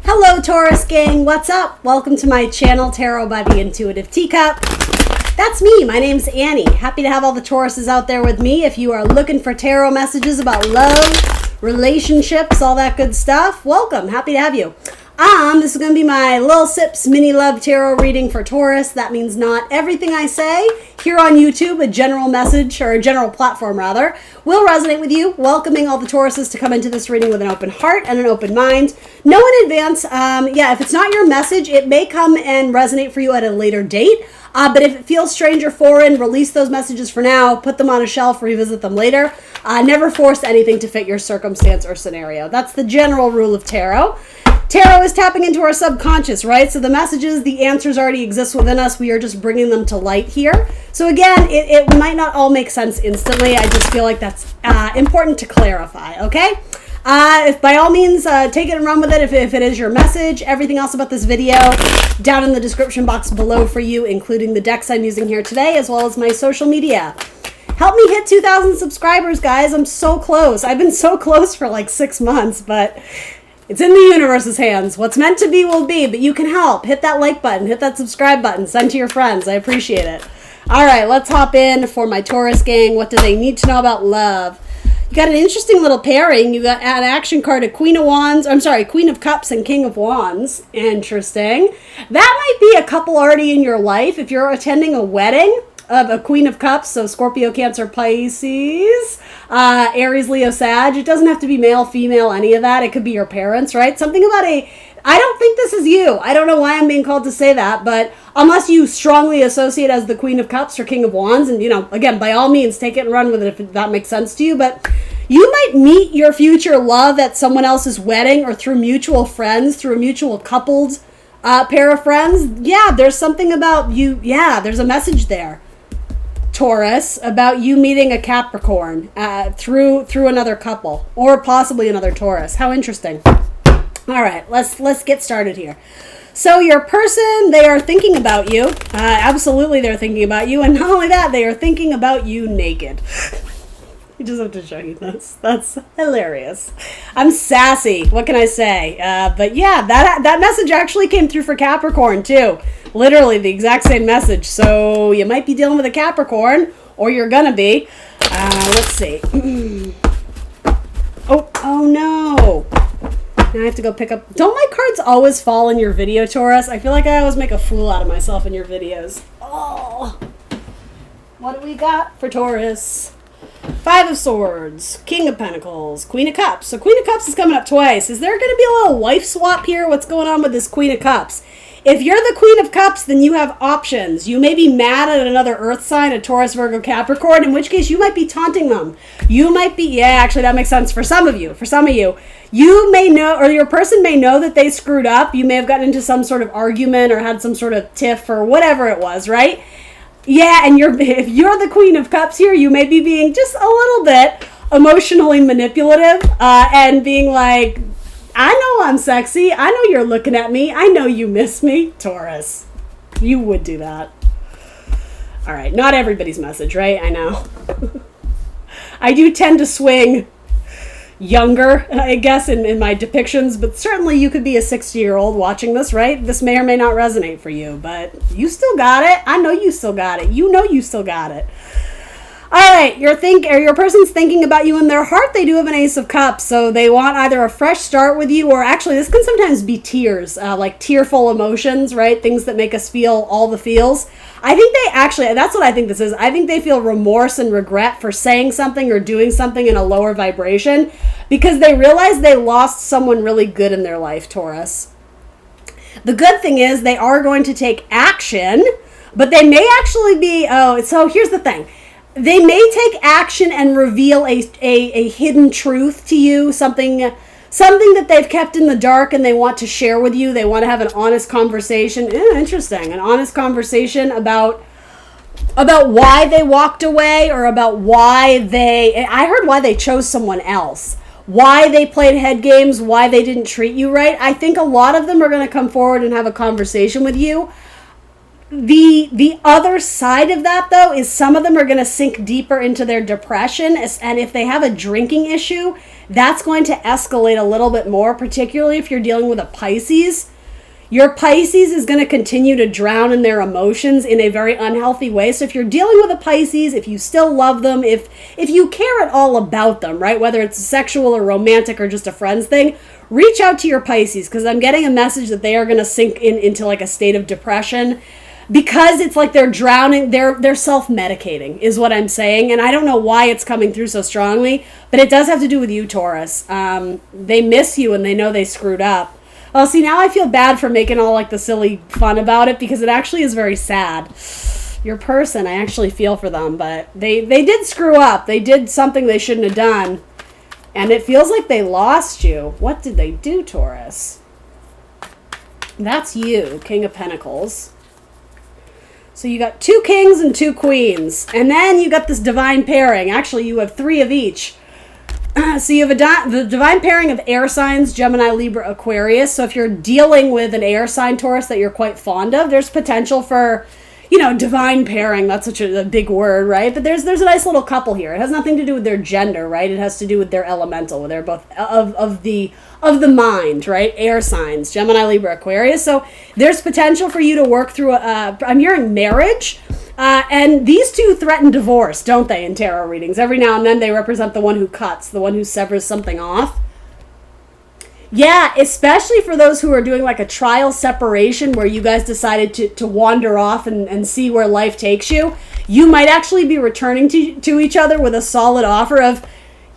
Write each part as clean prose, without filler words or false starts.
Hello Taurus gang, what's up? Welcome to my channel, Tarot by the Intuitive Teacup. That's me, my name's Annie. Happy to have all the Tauruses out there with me. If you are looking for tarot messages about love, relationships, all that good stuff, welcome, happy to have you. This is going to be my Lil Sips mini love tarot reading for Taurus. That means not everything I say here on YouTube, a general message, or a general platform rather, will resonate with you. Welcoming all the Tauruses to come into this reading with an open heart and an open mind. Know in advance, if it's not your message, it may come and resonate for you at a later date. But if it feels strange or foreign, release those messages for now, put them on a shelf, revisit them later. Never force anything to fit your circumstance or scenario. That's the general rule of tarot. Tarot is tapping into our subconscious, right? So the messages, the answers already exist within us. We are just bringing them to light here. So again, it might not all make sense instantly. I just feel like that's important to clarify, okay? If by all means, take it and run with it if it is your message. Everything else about this video down in the description box below for you, including the decks I'm using here today, as well as my social media. Help me hit 2,000 subscribers, guys. I'm so close. I've been so close for like 6 months, but it's in the universe's hands. What's meant to be will be, but you can help. Hit that like button, hit that subscribe button, send to your friends. I appreciate it. All right, let's hop in for my Taurus gang. What do they need to know about love? You got an interesting little pairing. You got an action card, a Queen of Cups and King of Wands. Interesting. That might be a couple already in your life. If you're attending a wedding of a Queen of Cups, so Scorpio, Cancer, Pisces, Aries, Leo, Sag. It doesn't have to be male, female, any of that. It could be your parents, right? Something about I don't think this is you. I don't know why I'm being called to say that, but unless you strongly associate as the Queen of Cups or King of Wands, and, again, by all means, take it and run with it if that makes sense to you, but you might meet your future love at someone else's wedding or through mutual friends, through a mutual coupled pair of friends. Yeah, there's something about you. Yeah, there's a message there, Taurus, about you meeting a Capricorn through another couple or possibly another Taurus. How interesting. All right, let's get started here. So your person, they are thinking about you. Absolutely, they're thinking about you, and not only that, they are thinking about you naked. I just have to show you this. That's hilarious. I'm sassy. What can I say? But yeah, that message actually came through for Capricorn too. Literally the exact same message. So you might be dealing with a Capricorn, or you're gonna be. Let's see. Oh no. Now I have to go pick up. Don't my cards always fall in your video, Taurus? I feel like I always make a fool out of myself in your videos. Oh. What do we got for Taurus? Five of Swords, King of Pentacles, Queen of Cups. So Queen of Cups is coming up twice. Is there going to be a little wife swap here? What's going on with this Queen of Cups? If you're the Queen of Cups, then you have options. You may be mad at another earth sign, a Taurus, Virgo, Capricorn, in which case you might be taunting them. You might be, actually that makes sense for some of you. For some of you, you may know, or your person may know that they screwed up. You may have gotten into some sort of argument or had some sort of tiff or whatever it was, right? Yeah, and if you're the Queen of Cups here, you may be being just a little bit emotionally manipulative and being like, I know I'm sexy. I know you're looking at me. I know you miss me. Taurus, you would do that. All right, not everybody's message, right? I know. I do tend to swing younger, I guess, in my depictions, but certainly you could be a 60-year-old watching this, right? This may or may not resonate for you, but you still got it. I know you still got it. You know you still got it. All right, your person's thinking about you in their heart. They do have an Ace of Cups, so they want either a fresh start with you, or actually this can sometimes be tears, like tearful emotions, right? Things that make us feel all the feels. I think they actually, that's what I think this is. I think they feel remorse and regret for saying something or doing something in a lower vibration because they realize they lost someone really good in their life, Taurus. The good thing is they are going to take action, but they may actually be, so here's the thing. They may take action and reveal a hidden truth to you, something that they've kept in the dark and they want to share with you. They want to have an honest conversation. Interesting. An honest conversation about why they walked away or about I heard why they chose someone else. Why they played head games, why they didn't treat you right. I think a lot of them are going to come forward and have a conversation with you. The other side of that, though, is some of them are going to sink deeper into their depression, and if they have a drinking issue, that's going to escalate a little bit more, particularly if you're dealing with a Pisces. Your Pisces is going to continue to drown in their emotions in a very unhealthy way. So if you're dealing with a Pisces, if you still love them, if you care at all about them, right, whether it's sexual or romantic or just a friends thing, reach out to your Pisces, because I'm getting a message that they are going to sink into like a state of depression, because it's like they're drowning, they're self-medicating is what I'm saying. And I don't know why it's coming through so strongly, but it does have to do with you, Taurus. They miss you and they know they screwed up. Well, see, now I feel bad for making all like the silly fun about it, because it actually is very sad. Your person, I actually feel for them, but they did screw up. They did something they shouldn't have done. And it feels like they lost you. What did they do, Taurus? That's you, King of Pentacles. So you got 2 kings and 2 queens. And then you got this divine pairing. Actually, you have 3 of each. So you have the divine pairing of air signs, Gemini, Libra, Aquarius. So if you're dealing with an air sign, Taurus, that you're quite fond of, there's potential for, divine pairing. That's such a big word, right? But there's a nice little couple here. It has nothing to do with their gender, right? It has to do with their elemental. They're both of the mind, right? Air signs, Gemini, Libra, Aquarius. So there's potential for you to work through I'm hearing marriage. And these two threaten divorce, don't they, in tarot readings? Every now and then they represent the one who cuts, the one who severs something off. Yeah, especially for those who are doing like a trial separation where you guys decided to wander off and see where life takes you. You might actually be returning to each other with a solid offer of,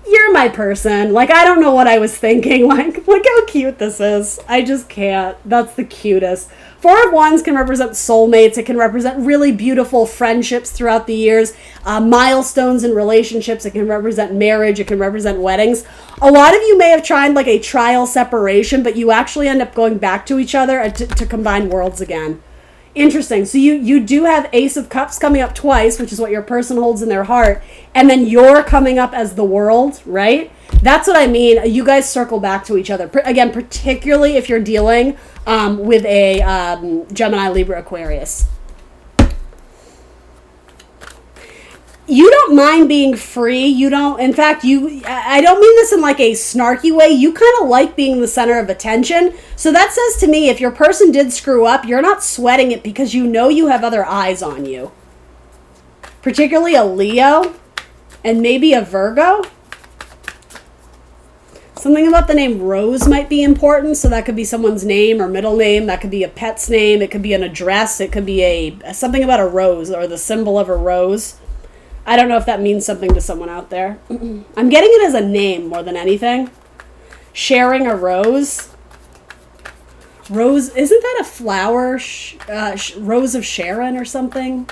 you're my person. Like, I don't know what I was thinking. Like, look how cute this is. I just can't. That's the cutest. 4 of Wands can represent soulmates. It can represent really beautiful friendships throughout the years, milestones in relationships. It can represent marriage. It can represent weddings. A lot of you may have tried like a trial separation, but you actually end up going back to each other to combine worlds again. Interesting. So you do have Ace of Cups coming up twice, which is what your person holds in their heart. And then you're coming up as the world, right? That's what I mean. You guys circle back to each other. Again, particularly if you're dealing with a Gemini, Libra, Aquarius. You don't mind being free. You don't, in fact, I don't mean this in like a snarky way. You kind of like being the center of attention. So that says to me, if your person did screw up, you're not sweating it because you know you have other eyes on you. Particularly a Leo and maybe a Virgo. Something about the name Rose might be important. So that could be someone's name or middle name. That could be a pet's name. It could be an address. It could be something about a rose or the symbol of a rose. I don't know if that means something to someone out there. I'm getting it as a name more than anything. Sharing a rose. Rose, isn't that a flower? Rose of Sharon or something?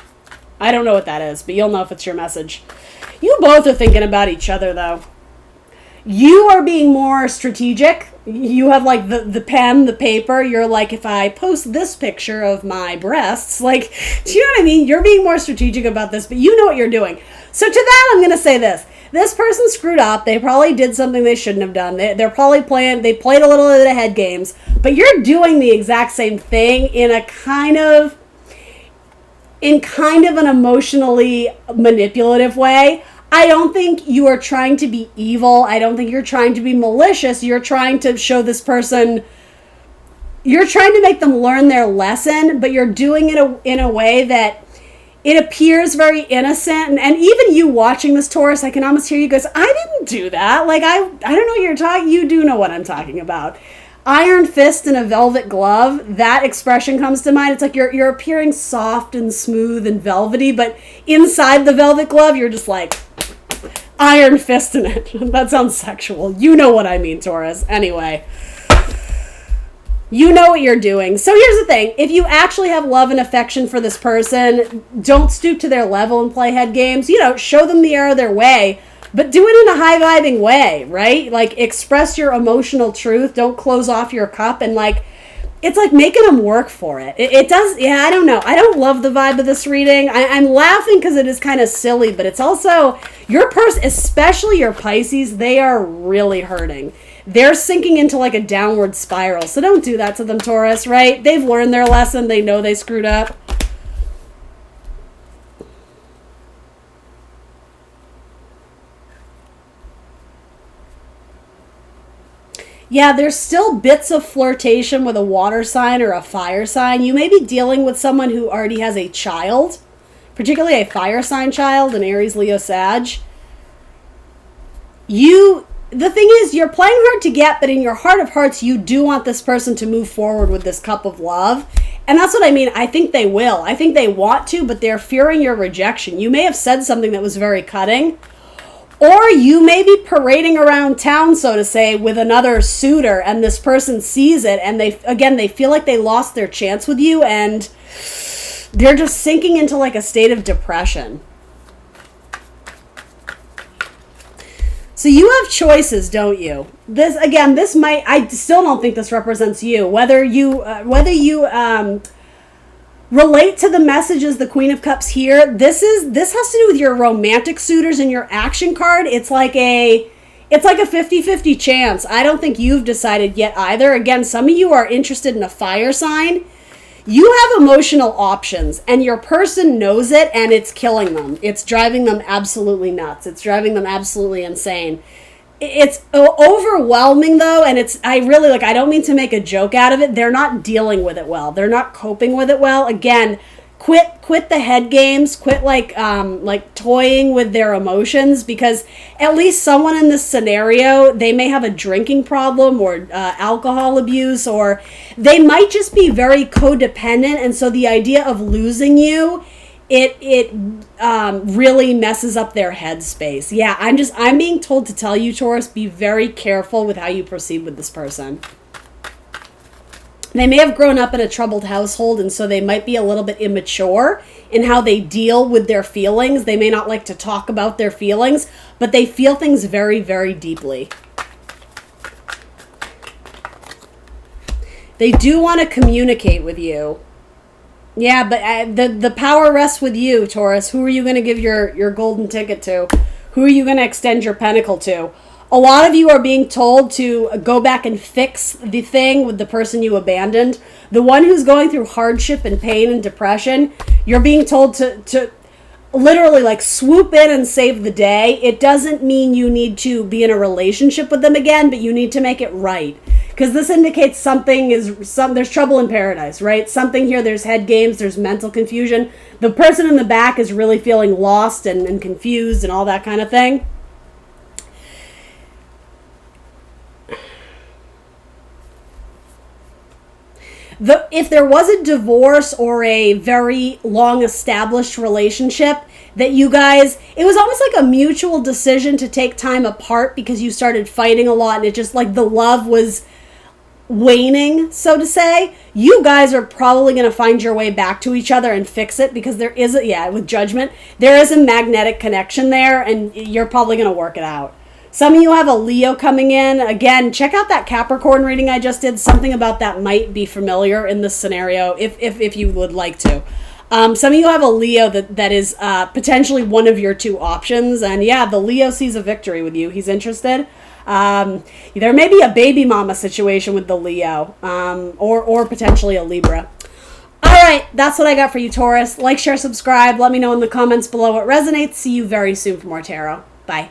I don't know what that is, but you'll know if it's your message. You both are thinking about each other, though. You are being more strategic. You have like the pen, the paper. You're like, if I post this picture of my breasts, like, do you know what I mean? You're being more strategic about this, but you know what you're doing. So to that, I'm going to say this. This person screwed up. They probably did something they shouldn't have done. They're probably they played a little bit of head games, but you're doing the exact same thing in a kind of an emotionally manipulative way. I don't think you are trying to be evil. I don't think you're trying to be malicious. You're trying to show this person, you're trying to make them learn their lesson, but you're doing it in a way that it appears very innocent. And even you watching this, Taurus, I can almost hear you guys, I didn't do that. Like, I don't know what you're talking, you do know what I'm talking about. Iron fist and a velvet glove, that expression comes to mind. It's like you're appearing soft and smooth and velvety, but inside the velvet glove, you're just like iron fist in it. That sounds sexual. You know what I mean, Taurus. Anyway, you know what you're doing. So here's the thing. If you actually have love and affection for this person, don't stoop to their level and play head games. Show them the error of their way. But do it in a high-vibing way, right? Like, express your emotional truth. Don't close off your cup. And, like, it's like making them work for it. It does, yeah, I don't know. I don't love the vibe of this reading. I'm laughing because it is kind of silly, but it's also, your person, especially your Pisces, they are really hurting. They're sinking into, like, a downward spiral. So don't do that to them, Taurus, right? They've learned their lesson. They know they screwed up. Yeah, there's still bits of flirtation with a water sign or a fire sign. You may be dealing with someone who already has a child, particularly a fire sign child, an Aries, Leo, Sag. The thing is, you're playing hard to get, but in your heart of hearts, you do want this person to move forward with this cup of love. And that's what I mean. I think they will. I think they want to, but they're fearing your rejection. You may have said something that was very cutting, or you may be parading around town, so to say, with another suitor, and this person sees it, and they feel like they lost their chance with you, and they're just sinking into like a state of depression. So you have choices, don't you? I still don't think this represents you. Whether you relate to the messages the Queen of Cups here, this has to do with your romantic suitors and your action card. It's like a 50-50 chance. I don't think you've decided yet either. Again, some of you are interested in a fire sign. You have emotional options, and your person knows it, and it's killing them. It's driving them absolutely nuts. It's driving them absolutely insane. It's overwhelming, though, and I don't mean to make a joke out of it. They're not dealing with it well. They're not coping with it well. Again, quit the head games. Quit toying with their emotions, because at least someone in this scenario, they may have a drinking problem or alcohol abuse, or they might just be very codependent, and so the idea of losing you, it really messes up their headspace. Yeah, I'm being told to tell you, Taurus, be very careful with how you proceed with this person. They may have grown up in a troubled household, and so they might be a little bit immature in how they deal with their feelings. They may not like to talk about their feelings, but they feel things very, very deeply. They do want to communicate with you. Yeah, but the power rests with you, Taurus. Who are you going to give your golden ticket to? Who are you going to extend your pentacle to? A lot of you are being told to go back and fix the thing with the person you abandoned. The one who's going through hardship and pain and depression, you're being told to literally like swoop in and save the day. It doesn't mean you need to be in a relationship with them again, but you need to make it right. Because this indicates there's trouble in paradise, right? Something here, there's head games, there's mental confusion. The person in the back is really feeling lost and confused and all that kind of thing. If there was a divorce or a very long established relationship that you guys, it was almost like a mutual decision to take time apart because you started fighting a lot and it just like the love was waning, so to say, you guys are probably going to find your way back to each other and fix it, because there is with judgment, there is a magnetic connection there, and you're probably going to work it out. Some of you have a Leo coming in. Again, check out that Capricorn reading I just did. Something about that might be familiar in this scenario if you would like to. Some of you have a Leo that is potentially one of your two options. And yeah, the Leo sees a victory with you. He's interested. There may be a baby mama situation with the Leo, or potentially a Libra. All right, that's what I got for you, Taurus. Like, share, subscribe. Let me know in the comments below what resonates. See you very soon for more tarot. Bye.